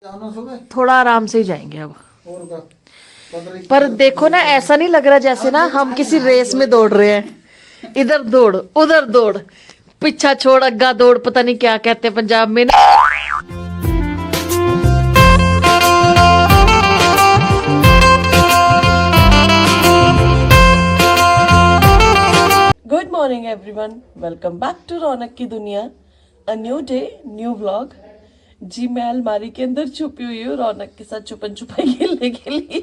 थोड़ा आराम से ही जाएंगे अब। पर देखो ना, ऐसा नहीं लग रहा जैसे ना हम किसी रेस में दौड़ रहे हैं। इधर दौड़ उधर दौड़, पीछा छोड़ अग्गा दौड़, पता नहीं क्या कहते हैं पंजाब में ना। Good morning everyone, welcome back to Raunak की दुनिया। A new day, new vlog. जी मैं अलमारी के अंदर छुपी हुई हूँ रौनक के साथ छुपन छुपाई खेलने के लिए।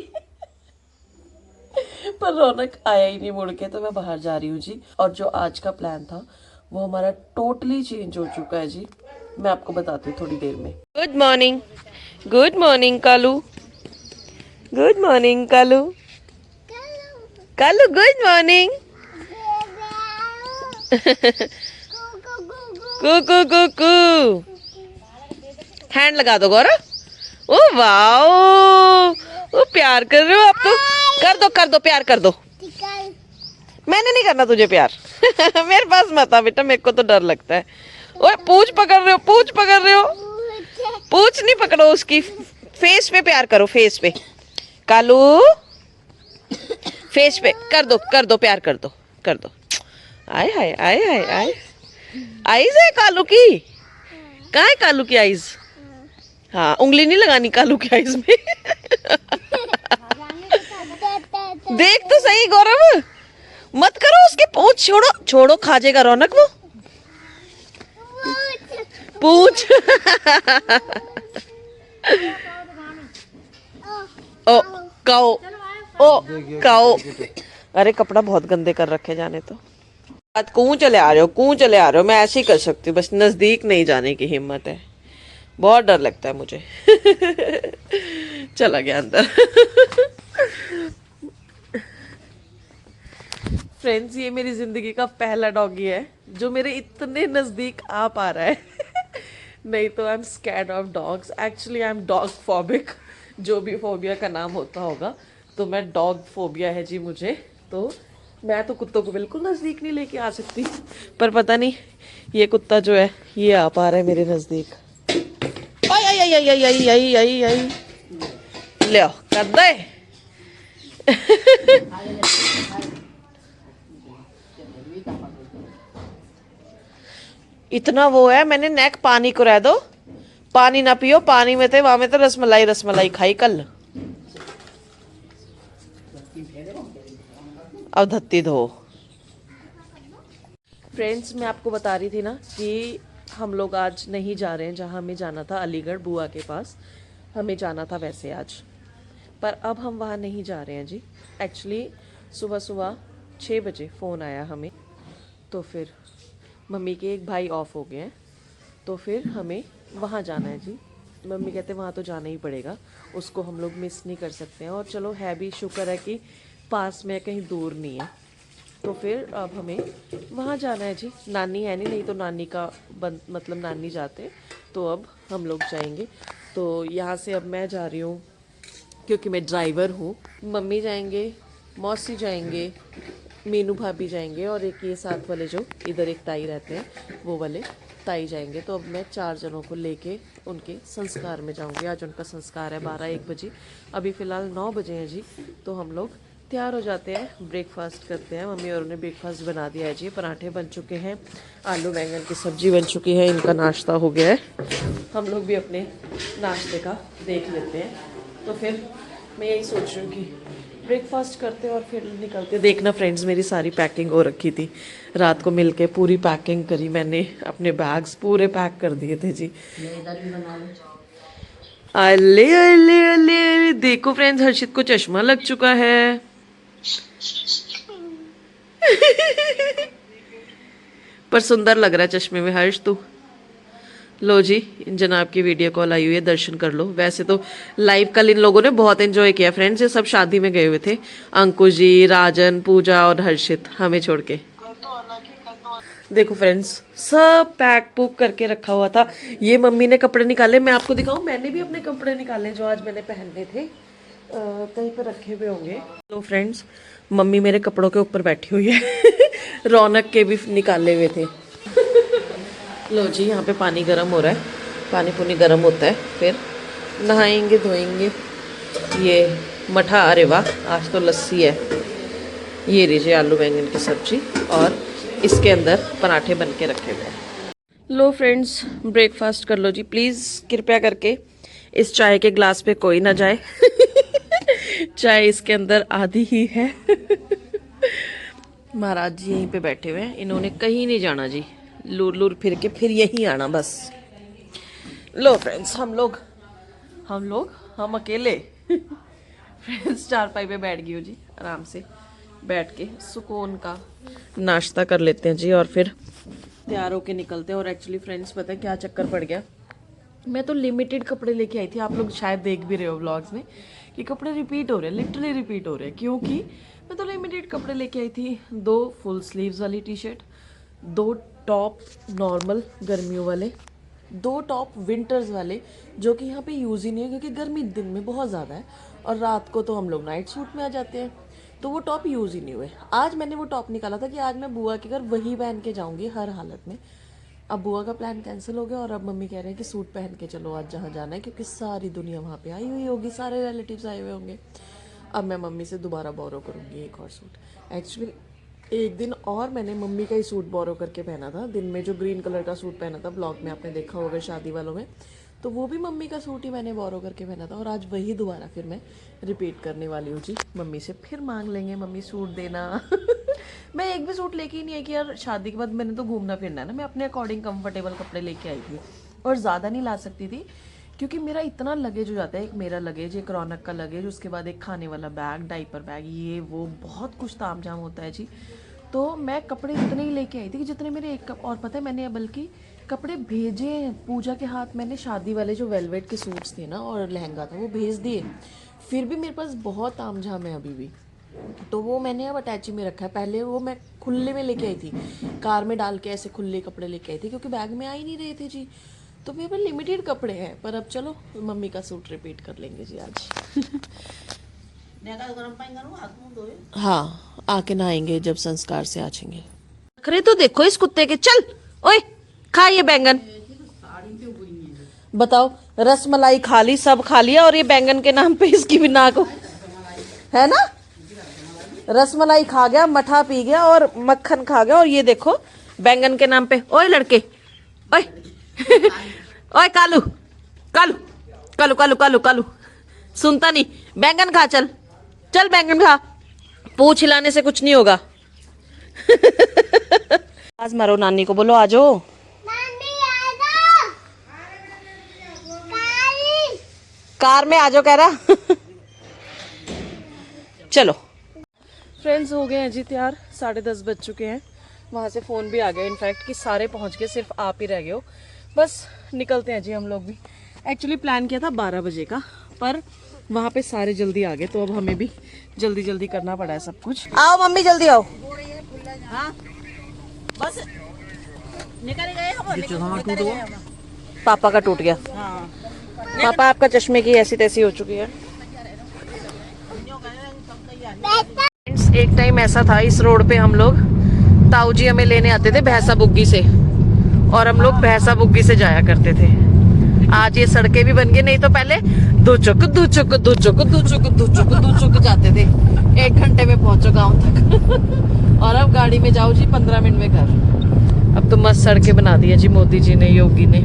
पर रौनक आया ही नहीं मुड़ के, तो मैं बाहर जा रही हूँ जी। और जो आज का प्लान था वो हमारा टोटली चेंज हो चुका है जी। मैं आपको बताती हूँ थोड़ी देर में। Good morning, good morning Kalu, good morning Kalu, Kalu good morning. कू कू कू कू, हैंड लगा दो गौरव। ओ वाओ, वो प्यार कर रहे हो आप तो। कर दो प्यार कर दो। मैंने नहीं करना तुझे प्यार। मेरे पास मत आ बेटा, मेरे को तो डर लगता है। ओए पूंछ पकड़ रहे हो, पूंछ पकड़ रहे हो। पूंछ नहीं पकड़ो उसकी, फेस पे प्यार करो, फेस पे। कालू फेस पे कर दो प्यार कर दो, कर दो। आए हाय आए हाय आए, आईज है कालू की। कहाँ है कालू की आईज? हाँ, उंगली नहीं लगानी कालू की आईज में। देख तो सही गौरव, मत करो उसके पूंछ, छोड़ो छोड़ो, खा जाएगा रौनक वो पूंछ। ओ काओ, ओ काओ। अरे कपड़ा बहुत गंदे कर रखे, जाने तो। क्यों चले आ रहे हो, क्यों चले आ रहे हो? मैं ऐसे ही कर सकती हूँ, बस नजदीक नहीं जाने की हिम्मत है। बहुत डर लगता है मुझे। चला गया अंदर। फ्रेंड्स, ये मेरी जिंदगी का पहला डॉगी है जो मेरे इतने नजदीक आ पा रहा है। नहीं तो I am scared of dogs. Actually I am dog phobic, जो भी फोबिया का नाम होता होगा। तो मैं डॉग फोबिया है जी मुझे। तो मैं तो कुत्तों को बिल्कुल नज़दीक नहीं लेके आ सकती, पर पता नहीं ये कुत्ता जो है ये आ पा रहा है मेरे नज़दीक। आई आई आई आई आई आई आई आई, ले आओ कर दे। इतना वो है, मैंने नेक पानी को रह दो, पानी ना पियो, पानी में थे वहां में तो रसमलाई रसमलाई खाई कल। अब धत्ती धो। फ्रेंड्स, मैं आपको बता रही थी ना कि हम लोग आज नहीं जा रहे हैं जहाँ हमें जाना था, अलीगढ़ बुआ के पास हमें जाना था वैसे आज। पर अब हम वहाँ नहीं जा रहे हैं जी। एक्चुअली सुबह सुबह 6 बजे फ़ोन आया हमें, तो फिर मम्मी के एक भाई ऑफ हो गए हैं, तो फिर हमें वहाँ जाना है जी। मम्मी कहते वहाँ तो जाना ही पड़ेगा, उसको हम लोग मिस नहीं कर सकते हैं। और चलो है भी शुक्र है कि पास में कहीं दूर नहीं है। तो फिर अब हमें वहाँ जाना है जी। नानी है नहीं तो नानी का मतलब नानी जाते, तो अब हम लोग जाएंगे। तो यहाँ से अब मैं जा रही हूँ क्योंकि मैं ड्राइवर हूँ। मम्मी जाएंगे, मौसी जाएंगे, मीनू भाभी जाएंगे, और एक ये साथ वाले जो इधर एक ताई रहते हैं वो वाले ताई जाएंगे। तो अब मैं 4 जनों को लेके उनके संस्कार में जाऊंगी। आज उनका संस्कार है 12-1 बजे, अभी फ़िलहाल 9 बजे हैं जी। तो हम लोग तैयार हो जाते हैं, ब्रेकफास्ट करते हैं। मम्मी और उन्होंने ब्रेकफास्ट बना दिया है जी। पराठे बन चुके हैं, आलू बैंगन की सब्ज़ी बन चुकी है, इनका नाश्ता हो गया है। हम लोग भी अपने नाश्ते का देख लेते हैं। तो फिर मैं यही सोच रही हूँ कि ब्रेकफास्ट करते और फिर निकलते। देखना फ्रेंड्स, मेरी सारी पैकिंग हो रखी थी, रात को मिलके पूरी पैकिंग करी मैंने, अपने बैग्स पूरे पैक कर दिए थे जी। अले अले अले, देखो फ्रेंड्स, हर्षित को चश्मा लग चुका है। पर सुंदर लग रहा है चश्मे में हर्ष तू। लो जी, जनाब की वीडियो कॉल आई हुई है, दर्शन कर लो। वैसे तो लाइव कल इन लोगों ने बहुत एंजॉय किया फ्रेंड्स, ये सब शादी में गए हुए थे। अंकुश जी, राजन, पूजा और हर्षित, हमें छोड़ के। देखो फ्रेंड्स, सब पैक पुक करके रखा हुआ था। ये मम्मी ने कपड़े निकाले, मैं आपको दिखाऊं, मैंने भी अपने कपड़े निकाले जो आज मैंने पहनने थे, कहीं पर रखे हुए होंगे। तो फ्रेंड्स, मम्मी मेरे कपड़ों के ऊपर बैठी हुई है। रौनक के भी निकाले हुए थे। लो जी, यहाँ पे पानी गर्म हो रहा है, पानी पुनी गर्म होता है, फिर नहाएंगे धोएंगे। ये मठा, अरे वाह आज तो लस्सी है। ये लीजिए आलू बैंगन की सब्जी और इसके अंदर पराठे बन के रखे हुए हैं। लो फ्रेंड्स, ब्रेकफास्ट कर लो जी प्लीज़, कृपया करके। इस चाय के ग्लास पे कोई ना जाए। चाय इसके अंदर आधी ही है। महाराज जी यहीं पे बैठे हुए हैं, इन्होंने कहीं नहीं जाना जी। लूर लूर फिर के फिर यहीं आना बस। लो फ्रेंड्स, हम अकेले। फ्रेंड्स चारपाई पे बैठ गई हूँ जी, आराम से बैठ के सुकून का नाश्ता कर लेते हैं जी और फिर तैयार होके निकलते हैं। और एक्चुअली फ्रेंड्स पता है क्या चक्कर पड़ गया, मैं तो लिमिटेड कपड़े लेके आई थी। आप लोग शायद देख भी रहे हो व्लॉग्स में कि कपड़े रिपीट हो रहे हैं, लिटरली रिपीट हो रहे हैं। क्योंकि मैं तो लिमिटेड कपड़े लेके आई थी। 2 फुल स्लीव्स वाली टी शर्ट, 2 टॉप नॉर्मल गर्मियों वाले, 2 टॉप विंटर्स वाले जो कि यहाँ पे यूज़ ही नहीं है क्योंकि गर्मी दिन में बहुत ज़्यादा है और रात को तो हम लोग नाइट सूट में आ जाते हैं, तो वो टॉप यूज़ ही नहीं हुए। आज मैंने वो टॉप निकाला था कि आज मैं बुआ के घर वही पहन के जाऊँगी हर हालत में। अब बुआ का प्लान कैंसिल हो गया और अब मम्मी कह रहे हैं कि सूट पहन के चलो आज जहाँ जाना है, क्योंकि सारी दुनिया वहाँ पे आई हुई होगी, सारे रिलेटिव्स आए हुए होंगे। अब मैं मम्मी से दोबारा बोरो करूँगी एक और सूट। एक्चुअली एक दिन और मैंने मम्मी का ही सूट बोरो करके पहना था, दिन में जो ग्रीन कलर का सूट पहना था, ब्लॉग में आपने देखा होगा शादी वालों में, तो वो भी मम्मी का सूट ही मैंने बोरो करके पहना था। और आज वही दोबारा फिर मैं रिपीट करने वाली हूँ जी। मम्मी से फिर मांग लेंगे, मम्मी सूट देना। मैं एक भी सूट लेके ही नहीं आई कि यार शादी के बाद मैंने तो घूमना फिरना है ना, मैं अपने अकॉर्डिंग कंफर्टेबल कपड़े लेके आई थी और ज़्यादा नहीं ला सकती थी क्योंकि मेरा इतना लगेज हो जाता है। एक मेरा लगेज, एक रौनक का लगेज, उसके बाद एक खाने वाला बैग, डाइपर बैग, ये वो बहुत कुछ तामझाम होता है जी। तो मैं कपड़े इतने ही लेके आई थी कि जितने मेरे एक कप। और पता है मैंने बल्कि कपड़े भेजे हैं पूजा के हाथ, मैंने शादी वाले जो वेलवेट के सूट्स थे ना और लहंगा था वो भेज दिए, फिर भी मेरे पास बहुत तामझाम है अभी भी। तो वो मैंने अब अटैची में रखा है। पहले वो मैं खुले में लेके आई थी, कार में डाल के ऐसे खुले कपड़े लेके आई थी क्योंकि बैग में आ ही नहीं रहे थे जी। तो मेरे पास लिमिटेड कपड़े हैं, पर अब चलो मम्मी का सूट रिपीट कर लेंगे जी आज। हाँ, आके नहाएंगे जब संस्कार से आएंगे। खरे तो देखो इस कुत्ते के, चल ओए खा ये बैंगन। बताओ, रस मलाई खा ली, सब खा लिया और ये बैंगन के नाम पे इसकी भी नाक है ना। रसमलाई खा गया, मठा पी गया और मक्खन खा गया, और ये देखो बैंगन के नाम पे। ओए लड़के, ओए ओए कालू कालू कालू कालू कालू कालू, सुनता नहीं। बैंगन खा, चल चल बैंगन खा, पूछ हिलाने से कुछ नहीं होगा। आज मारो नानी को, बोलो आ जाओ। कार में आ जाओ कह रहा। चलो फ्रेंड्स, हो गए हैं जी तैयार, 10:30 बज चुके हैं। वहाँ से फ़ोन भी आ गया इनफैक्ट कि सारे पहुँच गए, सिर्फ आप ही रह गए हो। बस निकलते हैं जी हम लोग भी। एक्चुअली प्लान किया था 12 बजे का, पर वहाँ पे सारे जल्दी आ गए, तो अब हमें भी जल्दी जल्दी करना पड़ा है सब कुछ। आओ मम्मी जल्दी आओ। हाँ बस निकल गए, पापा का टूट गया। हाँ। पापा आपका चश्मे की ऐसी तैसी हो चुकी है। एक टाइम ऐसा था, इस रोड पे हम लोग, ताऊ जी हमें लेने आते थे भैंसा बुग्गी से, और हम लोग भैंसा बुग्गी से जाया करते थे। आज ये सड़कें भी बन गई, नहीं तो पहले दो चुक दो चुक दो चुक दो चुक दो चुक दो चुक जाते थे। 1 घंटे में पहुंचो गाँव तक। और अब गाड़ी में जाओ जी 15 मिनट में घर। अब तो मस्त सड़कें बना दी है जी मोदी जी ने, योगी ने।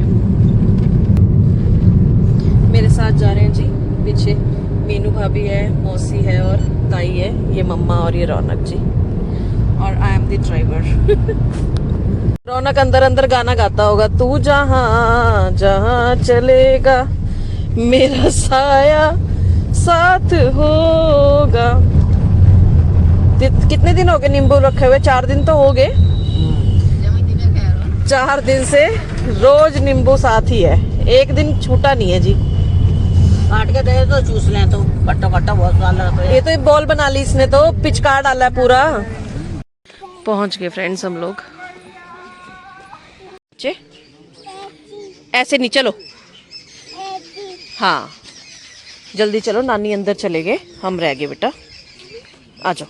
मेरे साथ जा रहे हैं जी पीछे मीनू भाभी है, मौसी है और ताई है, ये मम्मा और ये रौनक जी, और आई एम द ड्राइवर। रौनक अंदर अंदर गाना गाता होगा, तू जहाँ जहाँ चलेगा मेरा साया साथ होगा। कितने दिन हो गए नींबू रखे हुए? 4 दिन तो हो गए। 4 दिन से रोज नींबू साथ ही है, एक दिन छूटा नहीं है जी। काट के दे तो चूस लें, तो कट्टा कट्टा बहुत डाला तो ये तो बॉल बना ली इसने, तो पिचकार डाला है पूरा। पहुंच गए फ्रेंड्स हम लोग। ऐसे नहीं, चलो हाँ जल्दी चलो, नानी अंदर चले गए, हम रह गए बेटा, आ जाओ।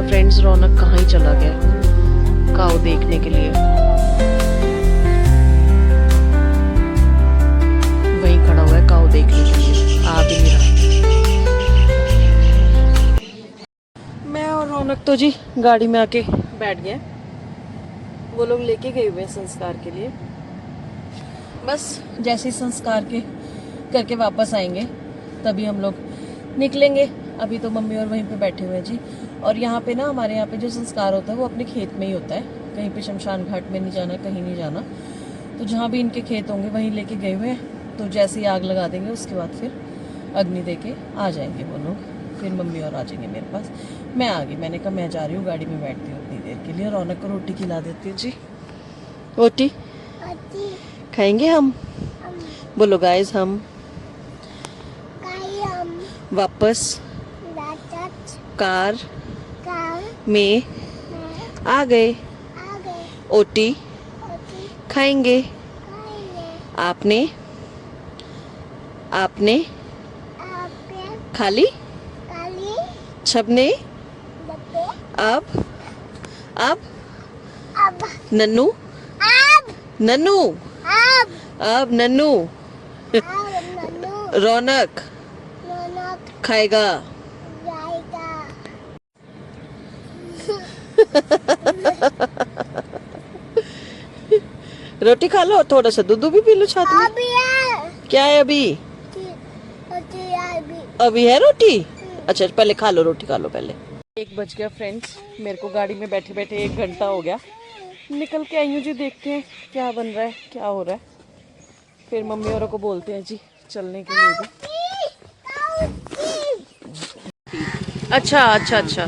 फ्रेंड्स रौनक कहाँ ही चला गया काऊ देखने के लिए। वहीं खड़ा हुआ है काऊ देखने के लिए, आ भी नहीं रहा। मैं और रौनक तो जी गाड़ी में आके बैठ गए। वो लोग लेके गए हुए हैं संस्कार के लिए। बस जैसे ही संस्कार के करके वापस आएंगे तभी हम लोग निकलेंगे। अभी तो मम्मी और वहीं पे बैठे हुए हैं जी। और यहाँ पे ना हमारे यहाँ पे जो संस्कार होता है वो अपने खेत में ही होता है, कहीं पे शमशान घाट में नहीं जाना, कहीं नहीं जाना। तो जहाँ भी इनके खेत होंगे वहीं लेके गए हुए हैं। तो जैसे ही आग लगा देंगे उसके बाद फिर अग्नि दे के आ जाएंगे वो लोग। फिर मम्मी और आ जाएंगे मेरे पास। मैं आ गई, मैंने कहा मैं जा रही हूँ, गाड़ी में बैठती हूँ उतनी देर के लिए। रौनक को रोटी खिला देती हूँ जी। रोटी खाएंगे हम। बोलो गाइस, हम वापस कार में आ गए। ओटी खाएंगे। आपने खाली छबने अब नन्नू अब नन्नू रौनक खाएगा। रोटी खा लो, थोड़ा सा दूध भी पी लो छाती में। क्या है अभी? अभी है रोटी? अच्छा पहले खा लो, रोटी खा लो पहले। 1 बज गया फ्रेंड्स, मेरे को गाड़ी में बैठे बैठे 1 घंटा हो गया। निकल के आई हूँ जी, देखते हैं क्या बन रहा है, क्या हो रहा है। फिर मम्मी औरों को बोलते हैं जी चलने के लिए भी। अच्छा अच्छा अच्छा,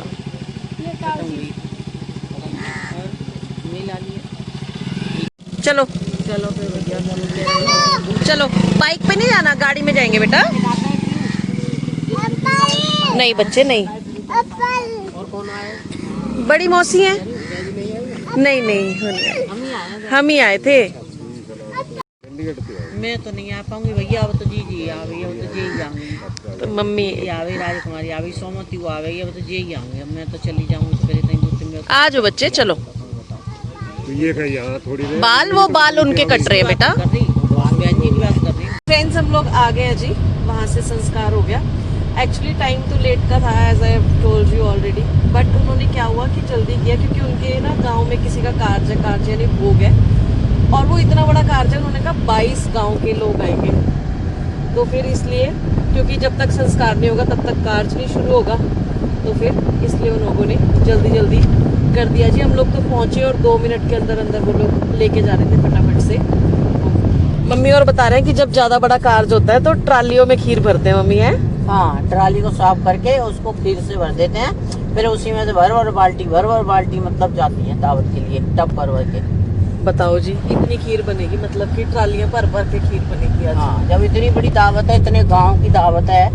चलो चलो फिर भैया, चलो। बाइक पे नहीं जाना, गाड़ी में जाएंगे बेटा। नहीं बच्चे नहीं। और कौन आए? बड़ी मौसी है। नहीं नहीं, हम ही आए थे। मैं तो नहीं आ पाऊंगी भैया, अब तो जी आ गई, अब तो जी जाऊंगी। तो मम्मी आ गई, राजकुमारी आ गई, सोमती वो आ गई, अब तो जी आऊंगी। अब मैं तो चली जाऊंगी सवेरे तक 2-3 बजे। आ जाओ बच्चे, चलो। तो ये क्या यहाँ थोड़ी देर बाल वो बाल उनके कट रहे हैं बेटा। बहन जी की बात कर रही हूँ। फ्रेंड्स हम लोग आ गए जी, वहाँ से संस्कार हो गया। एक्चुअली टाइम तो लेट का था, as I told you already. But उन्होंने क्या हुआ कि जल्दी किया, क्योंकि उनके ना गांव में किसी का कार्य यानी भोग है। और वो इतना बड़ा कार्य, उन्होंने कहा 22 गांव के लोग आएंगे। तो फिर इसलिए, क्योंकि जब तक संस्कार नहीं होगा तब तक कार्य नहीं शुरू होगा, तो फिर इसलिए उन लोगों ने जल्दी जल्दी कर दिया जी। हम लोग तो पहुंचे और 2 मिनट के अंदर अंदर वो लोग लेके जा रहे थे फटाफट से। मम्मी और बता रहे हैं कि जब ज्यादा बड़ा कार्य होता है तो ट्रालियों में खीर भरते हैं मम्मी, है? हाँ, ट्राली को साफ करके उसको खीर से भर देते हैं। फिर उसी में से भर बाल्टी मतलब जाती है दावत के लिए, टब भर के। बताओ जी, इतनी खीर बनेगी, मतलब कि ट्रालियां भर भर के खीर बनेगी आज। हाँ, जब इतनी बड़ी दावत है, इतने गांव की दावत है,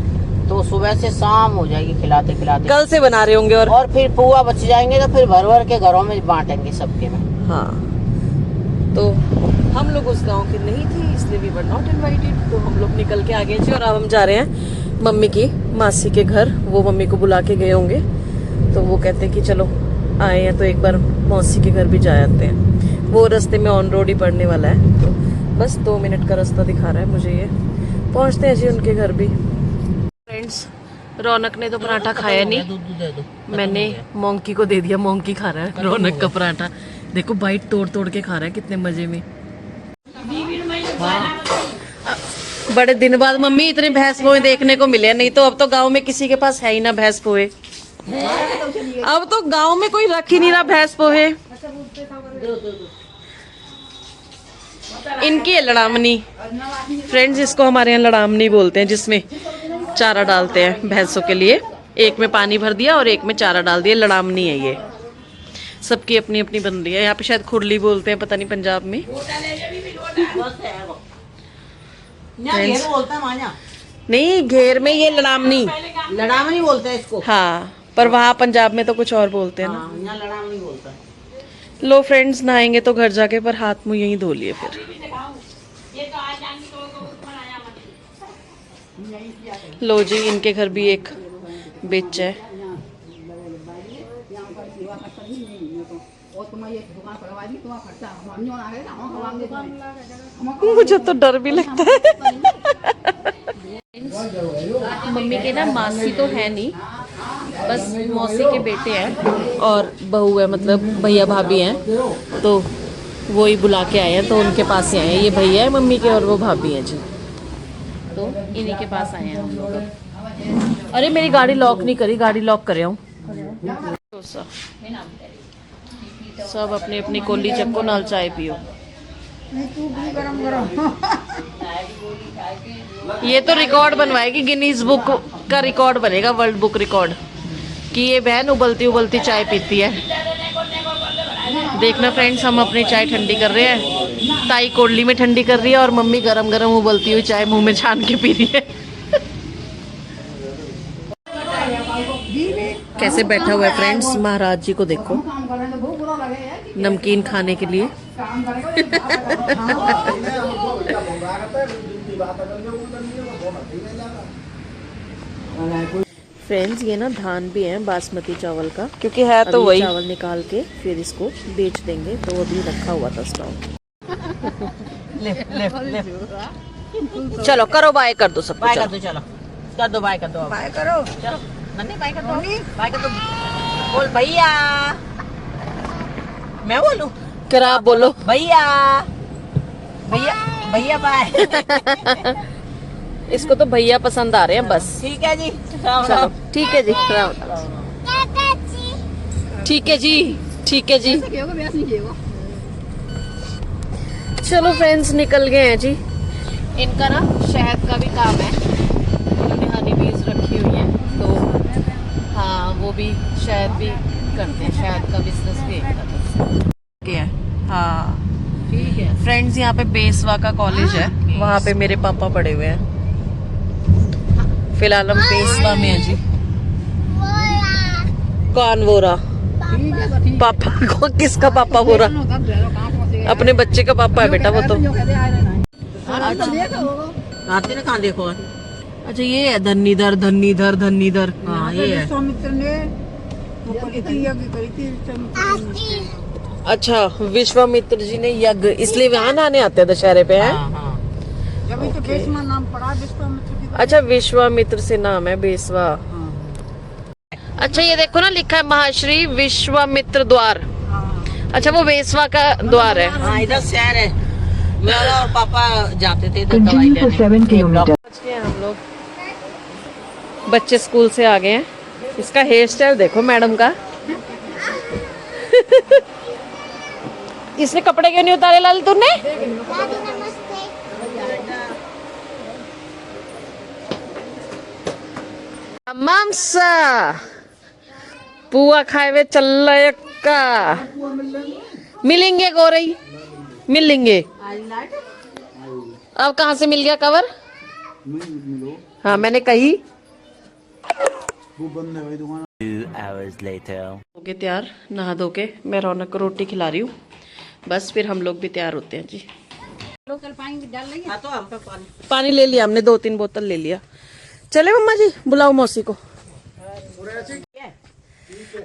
तो सुबह से शाम हो जाएगी खिलाते खिलाते। कल से बना रहे होंगे। और फिर पुआ बच जाएंगे तो फिर भर भर के घरों में बांटेंगे सबके में। हाँ, तो हम लोग उस गांव के नहीं थे, इसलिए वी वर नॉट इनवाइटेड। तो हम लोग निकल के आ गए जी। और अब हम जा रहे हैं मम्मी की मासी के घर। वो मम्मी को बुला के गए होंगे, तो वो कहते हैं कि चलो आए हैं तो एक बार मौसी के घर भी जा आते हैं। वो रास्ते में ऑन रोड ही पड़ने वाला है, तो बस 2 मिनट का रास्ता दिखा रहा है मुझे ये। पहुंचते हैं जी उनके घर भी। फ्रेंड्स, रौनक ने तो पराठा खाया नहीं, दूध दे दो। मैंने मोंकी को दे दिया। मोंकी खा रहा है रौनक का पराठा। देखो बाइट तोड़ तोड़ के खा रहा है, कितने मजे में। बड़े दिन बाद मम्मी इतने भैंस पोहे देखने को मिले, नहीं तो अब तो गांव में किसी के पास है ही ना भैंस पोहे। अब तो गांव में कोई रख ही नहीं रहा भैंस पोहे। इनकी है लड़ामनी। फ्रेंड्स, इसको हमारे यहाँ लड़ामनी बोलते हैं, जिसमें चारा डालते हैं भैंसों के लिए। एक में पानी भर दिया और एक में चारा डाल दिया, लड़ामनी है ये। सबकी अपनी अपनी बन रही है। यहाँ पे शायद खुरली बोलते हैं, पता नहीं पंजाब में। नहीं, घेर में ये लड़ामनी बोलते हैं इसको। हाँ, पर वहाँ पंजाब में तो कुछ और बोलते हैं ना। यहाँ लड़ामनी बोलता है। लो फ्रेंड्स, नहाएंगे तो घर जाके, पर हाथ मुंह यहीं धो लिए फिर। लो जी, इनके घर भी एक बिच है। मुझे तो डर भी लगता है। मम्मी के ना मासी तो है नहीं, बस मौसी के बेटे हैं और बहू है, मतलब भैया भाभी हैं, तो वो ही बुला के आए हैं, तो उनके पास ही आए हैं। ये भैया है मम्मी के और वो भाभी हैं जी, तो इन्हीं के पास आए हैं हम लोग। अरे मेरी गाड़ी लॉक नहीं करी, गाड़ी लॉक कर रहा हूँ। तो सब अपनी अपनी कोली चक्को नाल चाय पियो। ये तो रिकॉर्ड बनवाएगी, गिनीज बुक का रिकॉर्ड बनेगा, वर्ल्ड बुक रिकॉर्ड, कि ये बहन उबलती उबलती चाय पीती है। देखना फ्रेंड्स, हम अपनी चाय ठंडी कर रहे हैं, ताई कोडली में ठंडी कर रही है और मम्मी गरम गरम उबलती हुई चाय मुंह में छान के पी रही है। कैसे बैठा हुआ है फ्रेंड्स, महाराज जी को देखो, नमकीन खाने के लिए। फ्रेंड्स ये ना धान भी है बासमती चावल का, क्योंकि है तो वही चावल निकाल के फिर इसको बेच देंगे, तो अभी रखा हुआ था स्टॉक। चलो करो, बाय कर दो सब, बाय कर दो, चलो कर दो, बाय कर दो, बाय करो, चलो नन्ही बाय कर दो, बाय कर दो, बोल भैया, मैं बोलूं, करा बोलो भैया भैया भैया बाय। इसको तो भैया पसंद आ रहे हैं बस। ठीक है जी, राम चलो राम। ठीक है जी, राम ठीक है जी, ठीक है जी। चलो फ्रेंड्स निकल गए हैं जी। इनका ना शहद का भी काम है, उन्होंने हनी बीज रखी हुई है, तो हाँ वो भी शहद भी करते हैं, शहद का बिजनेस भी है। हाँ ठीक है फ्रेंड्स, यहाँ पे बेसवा का कॉलेज है, वहाँ पे मेरे पापा पढ़े हुए हैं। फिलहाल हम बेसवा में है जी। कौन वो रहा? पापा को, किसका पापा वो रहा? अपने बच्चे का पापा है बेटा वो तो। आते ना, कहाँ देखो। अच्छा ये है धन्नीधर, धन्नीधर, धन्नीधर। हाँ ये है। विश्वामित्र ने वो करी थी, यज्ञ करी थी विश्वामित्र ने। अच्छा विश्वामित्र जी ने यज्ञ, इसलिए वहाँ नहाने आते हैं दशहरे पे हैं। हाँ हाँ जब तो बेसमा नाम पड़ा विश्वामित्र की। अच्छा विश्वामित्र से नाम है बेसवा। अच्छा ये देखो ना, लिखा है महाश्री विश्वामित्र द्वार। अच्छा वो बेसवा का द्वार है। हाँ, इधर शहर है, मेरा और पापा जाते थे इधर दवाई लेने। पहुंच गए हम लोग, बच्चे स्कूल से आ गए हैं। इसका हेयर स्टाइल देखो मैडम का। इसने कपड़े क्यों नहीं उतारे लाल तूने? मामसा पुआ खाए हुए चल का मिलेंगे गोरई, मिलेंगे। अब कहाँ से मिल गया कवर? हाँ मैंने कही। 2 hours later. हो गए तैयार, नहा धो के मैं रौनक को रोटी खिला रही हूँ, बस फिर हम लोग भी तैयार होते हैं जी। हाँ, तो हम पे पानी। पानी ले लिया हमने, 2-3 बोतल ले लिया। चले मम्मा जी, बुलाओ मौसी को।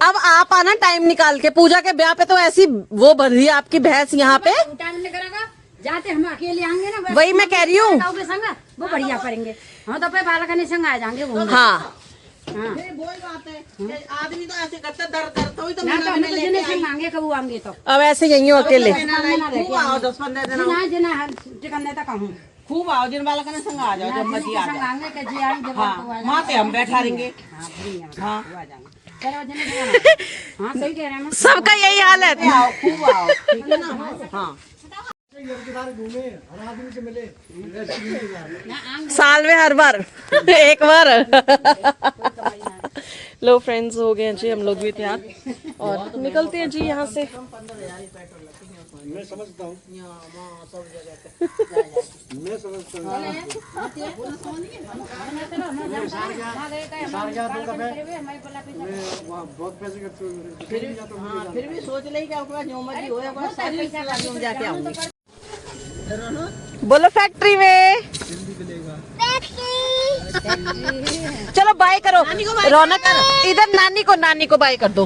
अब आप आना टाइम निकाल के, पूजा के ब्याह पे तो ऐसी वो भर रही है आपकी भैंस यहाँ पे। जाते हम अकेले आएंगे ना, वही मैं कह रही हूँ। संग वो बढ़िया करेंगे, हम तो अपने बालक ने संग आ जाएंगे घूमने। हाँ हाँ। वही बात है, आदमी तो ऐसे करता दर करता ही तो ना तो महीना हम में तो लेके जिन्हें आई। संग आएंगे कब आएंगे तो अब ऐसे यही हो अकेले। खूब आओ 10-15 दिन आओ। जिना जिना टिकने तक कहूँ खूब आओ, जिन बालक ने संग आ जाओ, जब मर्जी आ संग जाओ। आएंगे के जी आई जब हाँ, तो आ वहाँ पे हम बैठा रहेंगे। जाएंगे। हाँ, आ जाएंगे। चलो जिन्हें हाँ सही कह रहे हैं। सबका यही हाल है। आओ खूब आओ, ठीक है ना। हाँ साल में हर बार एक बार। लो फ्रेंड्स, हो गए हैं जी हम लोग भी तैयार और निकलते हैं जी यहाँ से। मैं समझता हूँ, बहुत पैसे खर्च हुए। फिर भी सोच ले कि आपके पास जो मर्जी हो, एक बार साइकिल जाके आऊंगी। बोलो फैक्ट्री में। चलो बाय करो रौनक, इधर नानी को बाय कर दो।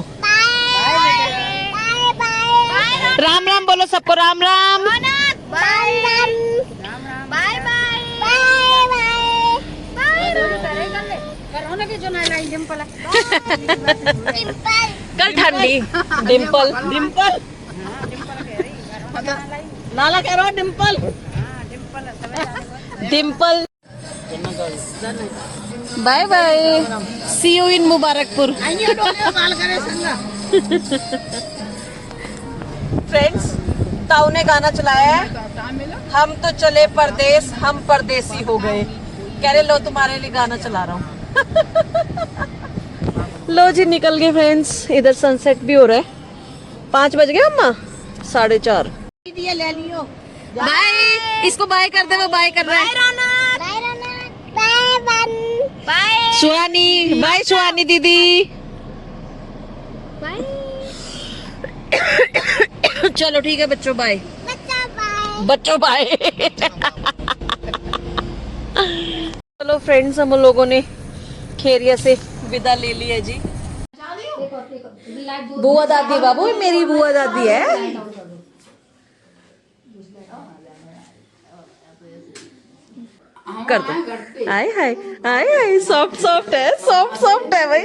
राम राम बोलो सबको, Ram Ram. Bye bye bye bye कल ठंडी डिम्पल डिम्पल नाला कह रहा डिम्पल डिम्पल bye bye see you in Mubarakpur. Friends ताऊ ने गाना चलाया है, हम तो चले परदेश हम परदेसी हो गए। कह रहे लो तुम्हारे लिए गाना चला रहा हूँ। लो जी निकल गए फ्रेंड्स, इधर सनसेट भी हो रहा है। 5 बज गए अम्मा, 4:30। ले लियो। बाय, इसको बाय कर दे, वो बाय कर रहा है। बाय सुहानी, बाय सुहानी दीदी। चलो ठीक है बच्चों, बाय बच्चों बाय। चलो फ्रेंड्स, हम लोगों ने खेरिया से विदा ले लिया जी। बुआ दादी बाबू, मेरी बुआ दादी है। कर दो। हाय हाय हाय हाय, सॉफ्ट सॉफ्ट है, सॉफ्ट सॉफ्ट है भाई।